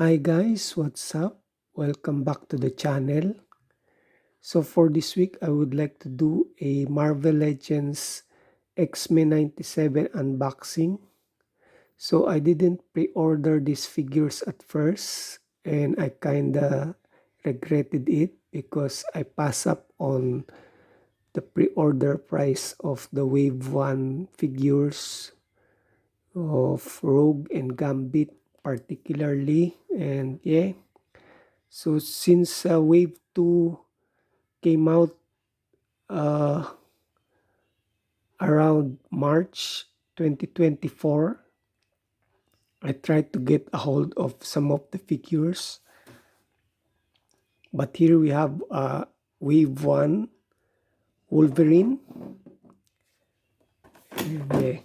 Hi guys, what's up? Welcome back to the channel. So for this week, I would like to do a Marvel Legends X-Men 97 unboxing. So I didn't pre-order these figures at first and I kinda regretted it because I passed up on the pre-order price of the Wave 1 figures of Rogue and Gambit particularly. And yeah, so since Wave 2 came out uh, around March 2024, I tried to get a hold of some of the figures. But here we have Wave 1 Wolverine. Yeah.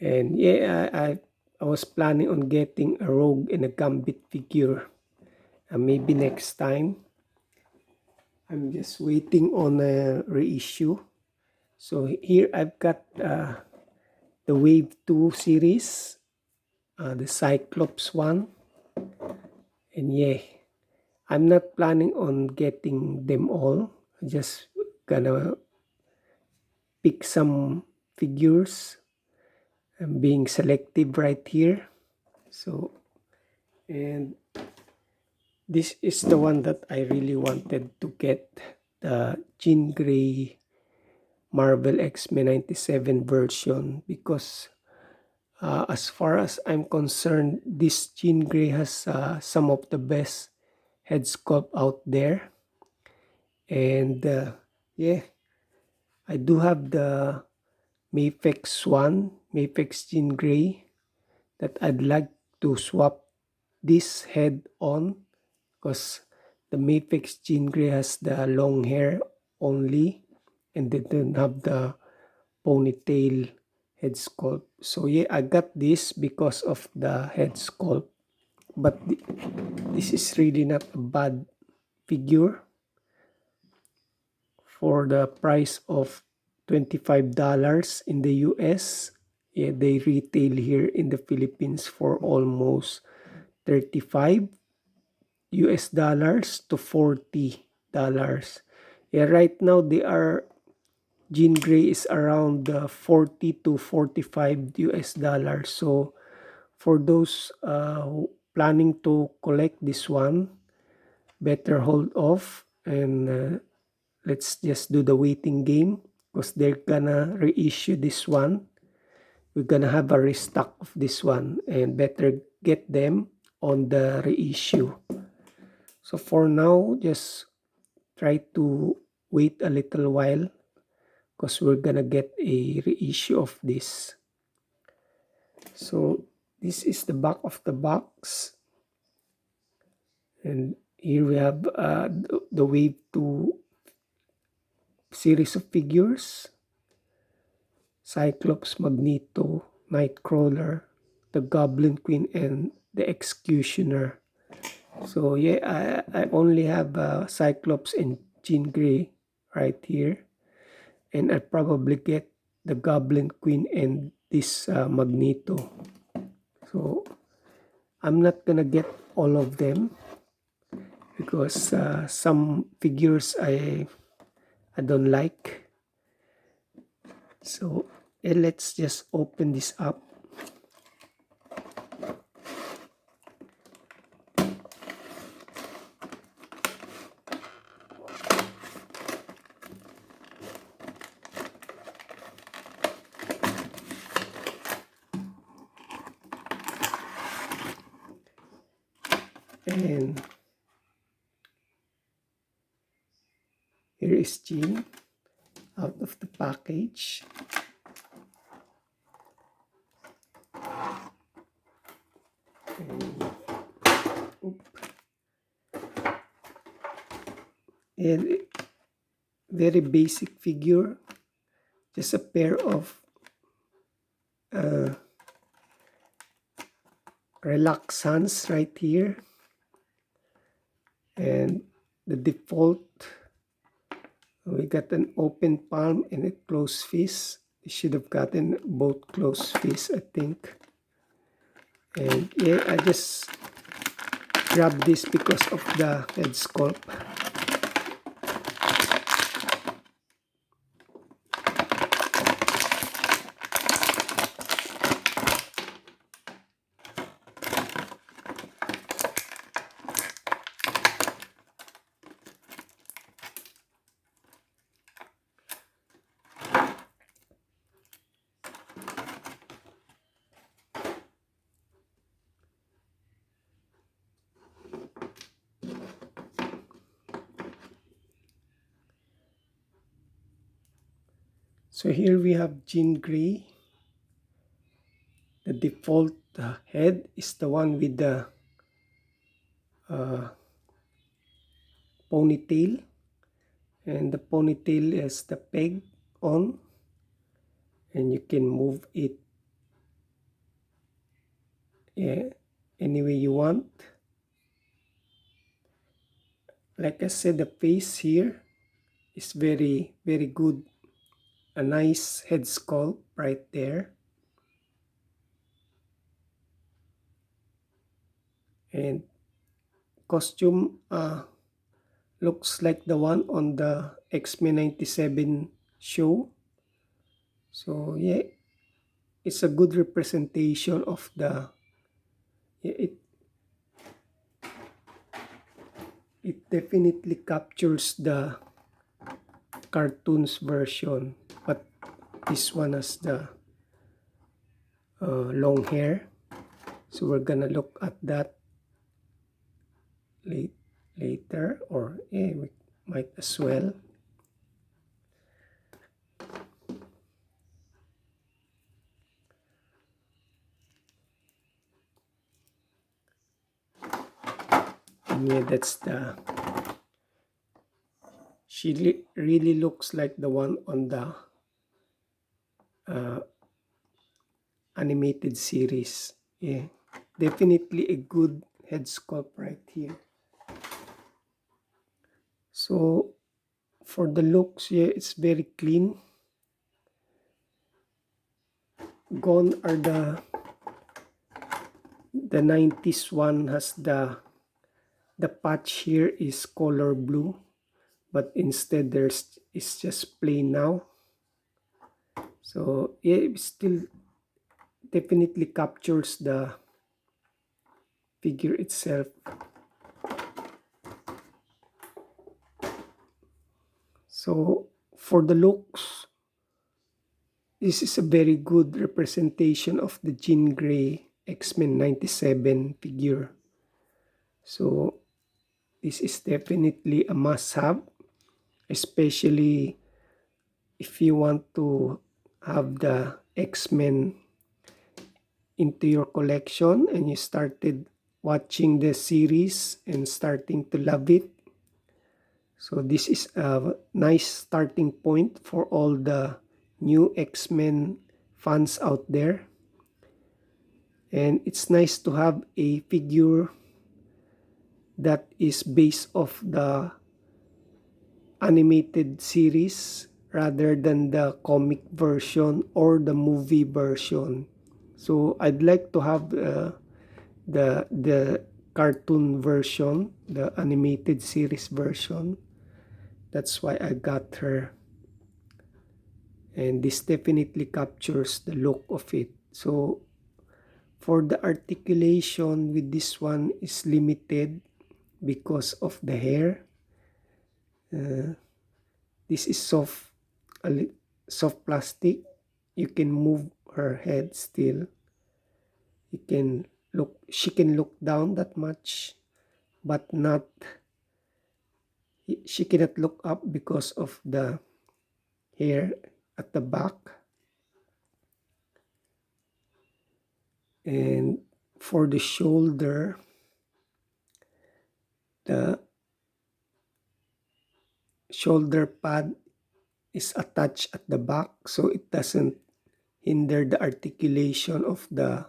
And yeah, I was planning on getting a Rogue and a Gambit figure. Maybe next time. I'm just waiting on a reissue. So here I've got the Wave 2 series, the Cyclops one. And yeah, I'm not planning on getting them all. I'm just gonna pick some figures. I'm being selective right here. So, and this is the one that I really wanted to get, the Jean Grey Marvel X-Men 97 version, because as far as I'm concerned, this Jean Grey has some of the best head sculpt out there. And yeah, I do have the Mafex one, Mafex Jean Grey, that I'd like to swap this head on, because the Mafex Jean Grey has the long hair only and they don't have the ponytail head sculpt. So yeah, I got this because of the head sculpt. But this is really not a bad figure for the price of $25 in the US. Yeah, they retail here in the Philippines for almost 35 US dollars to $40. Yeah, right now they are Jean Grey is around 40 to 45 US dollars. So for those planning to collect this one, better hold off and let's just do the waiting game, because they're gonna reissue this one. We're gonna have a restock of this one and better get them on the reissue. So for now, just try to wait a little while because we're gonna get a reissue of this. So this is the back of the box. And here we have the Wave 2 series of figures. Cyclops, Magneto, Nightcrawler, the Goblin Queen, and the Executioner. So yeah, I only have Cyclops and Jean Grey right here. And I'll probably get the Goblin Queen and this Magneto. So I'm not gonna get all of them because some figures I don't like. So let's just open this up. And here is Jean out of the package. And very basic figure, just a pair of relaxants right here, and the default, we got an open palm and a closed fist. We should have gotten both closed fists, I think. And yeah, I just grabbed this because of the head sculpt. So here we have Jean Grey. The default head is the one with the ponytail, and the ponytail is the peg on, and you can move it any way you want. Like I said, the face here is very good. A nice head sculpt right there. And costume looks like the one on the X-Men 97 show. So yeah, it's a good representation of the it definitely captures the cartoons version, but this one has the long hair. So we're gonna look at that later, or yeah, we might as well. And yeah, that's the she really looks like the one on the animated series. Yeah, definitely a good head sculpt right here. So for the looks, yeah, it's very clean. Gone are the 90s one. Has the patch here is color blue, but instead it's just plain now. So yeah, it still definitely captures the figure itself. So for the looks, this is a very good representation of the Jean Grey X-Men 97 figure. So this is definitely a must-have, especially if you want to have the X-Men into your collection and you started watching the series and starting to love it. So this is a nice starting point for all the new X-Men fans out there. And it's nice to have a figure that is based off the animated series rather than the comic version or the movie version. So I'd like to have the cartoon version, the animated series version. That's why I got her. And this definitely captures the look of it. So for the articulation with this one is limited because of the hair. This is soft plastic. You can move her head still. She can look down that much, but not, she cannot look up because of the hair at the back. And for the shoulder, the shoulder pad is attached at the back, so it doesn't hinder the articulation of the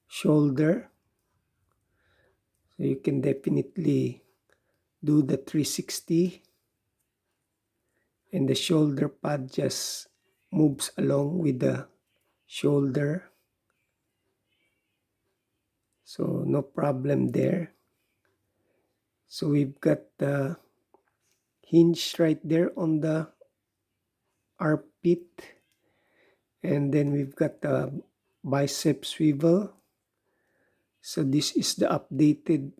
shoulder. So you can definitely do the 360, and the shoulder pad just moves along with the shoulder. So no problem there. So we've got the hinge right there on the armpit, and then we've got the bicep swivel. So this is the updated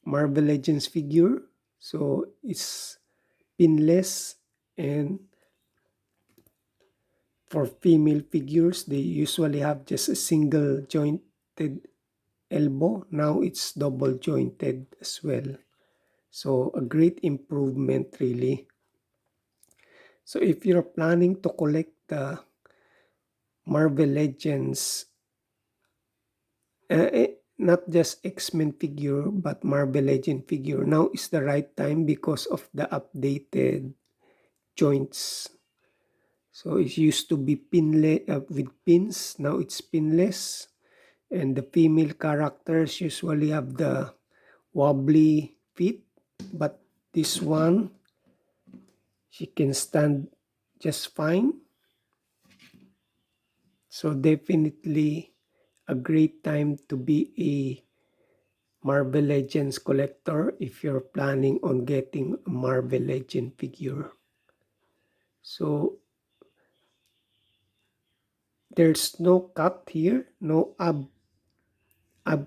Marvel Legends figure. So it's pinless, and for female figures, they usually have just a single jointed elbow. Now it's double jointed as well. So a great improvement really. So if you're planning to collect the Marvel Legends, not just X-Men figure, but Marvel Legend figure, now is the right time because of the updated joints. So it used to be pinless with pins, now it's pinless. And the female characters usually have the wobbly feet, but this one, she can stand just fine. So definitely a great time to be a Marvel Legends collector if you're planning on getting a Marvel Legend figure. So there's no cut here, no ab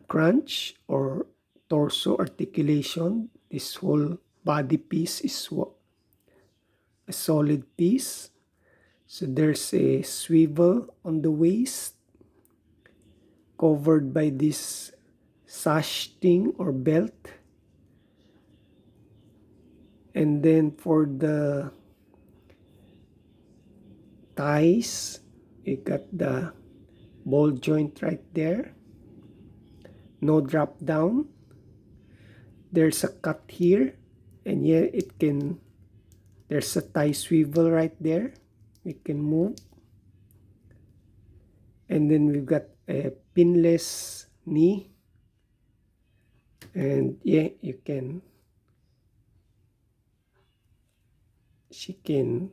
crunch or torso articulation. This whole body piece is a solid piece. So there's a swivel on the waist covered by this sash thing or belt. And then for the thighs, you got the ball joint right there. No drop down. There's a cut here, and yeah, there's a thigh swivel right there. We can move. And then we've got a pinless knee. And yeah, she can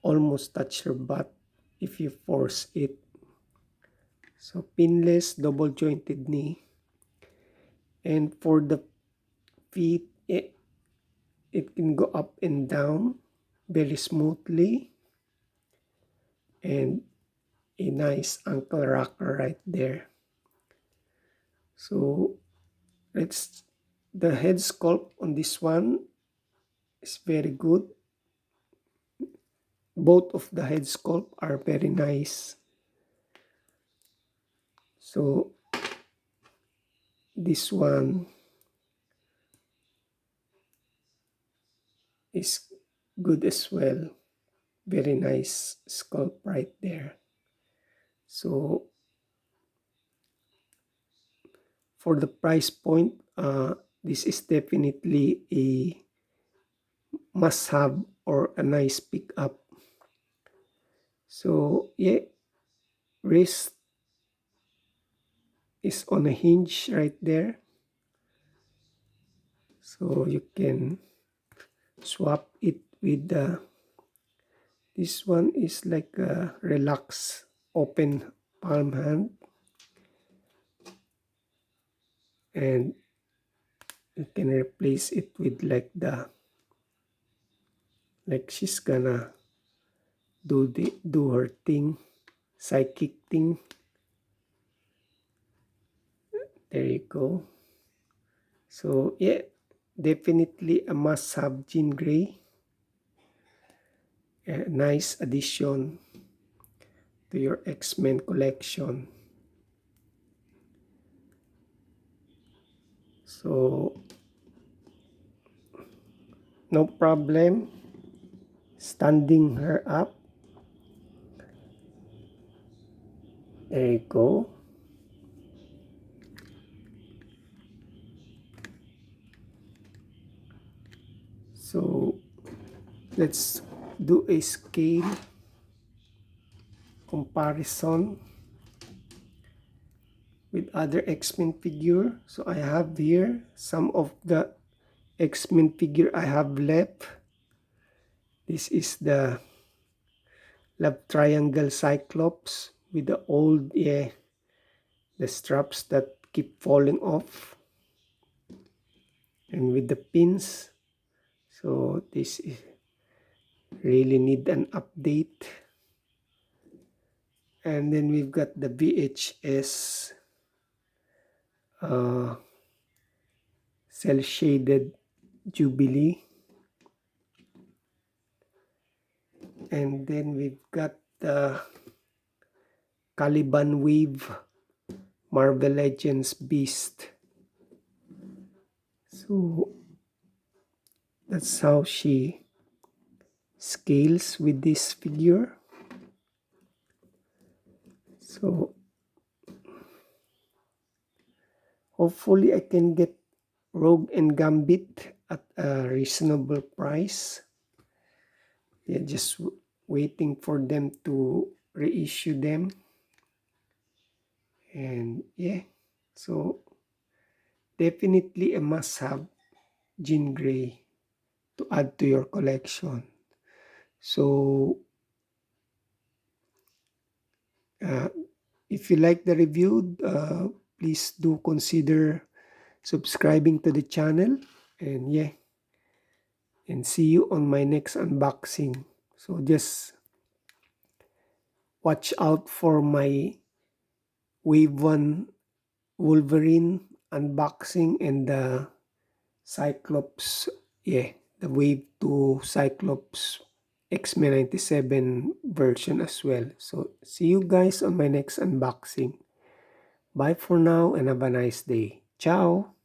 almost touch her butt if you force it. So pinless, double jointed knee. And for the feet, it can go up and down very smoothly. And a nice ankle rocker right there. So the head sculpt on this one is very good. Both of the head sculpt are very nice. So this one is good as well. Very nice sculpt right there. So for the price point, this is definitely a must-have or a nice pickup. So yeah, wrist is on a hinge right there. So you can swap it with this one is like a relaxed open palm hand. And you can replace it with like she's gonna do her thing, psychic thing. There you go. So yeah, definitely a must-have Jean Grey. A nice addition to your X-Men collection. So no problem standing her up. There you go. So let's do a scale comparison with other X-Men figure. So I have here some of the X-Men figure I have left. This is the Love Triangle Cyclops with the old the straps that keep falling off, and with the pins. So this is really need an update. And then we've got the VHS cell shaded Jubilee. And then we've got the Caliban Wave Marvel Legends Beast. So that's how she scales with this figure. So hopefully I can get Rogue and Gambit at a reasonable price. Yeah, just waiting for them to reissue them. And yeah, so definitely a must-have, Jean Grey, to add to your collection. So if you like the review, please do consider subscribing to the channel. And yeah, and see you on my next unboxing. So just watch out for my Wave 1 Wolverine unboxing and the Cyclops, the Wave 2 Cyclops X-Men 97 version as well. So see you guys on my next unboxing. Bye for now and have a nice day. Ciao!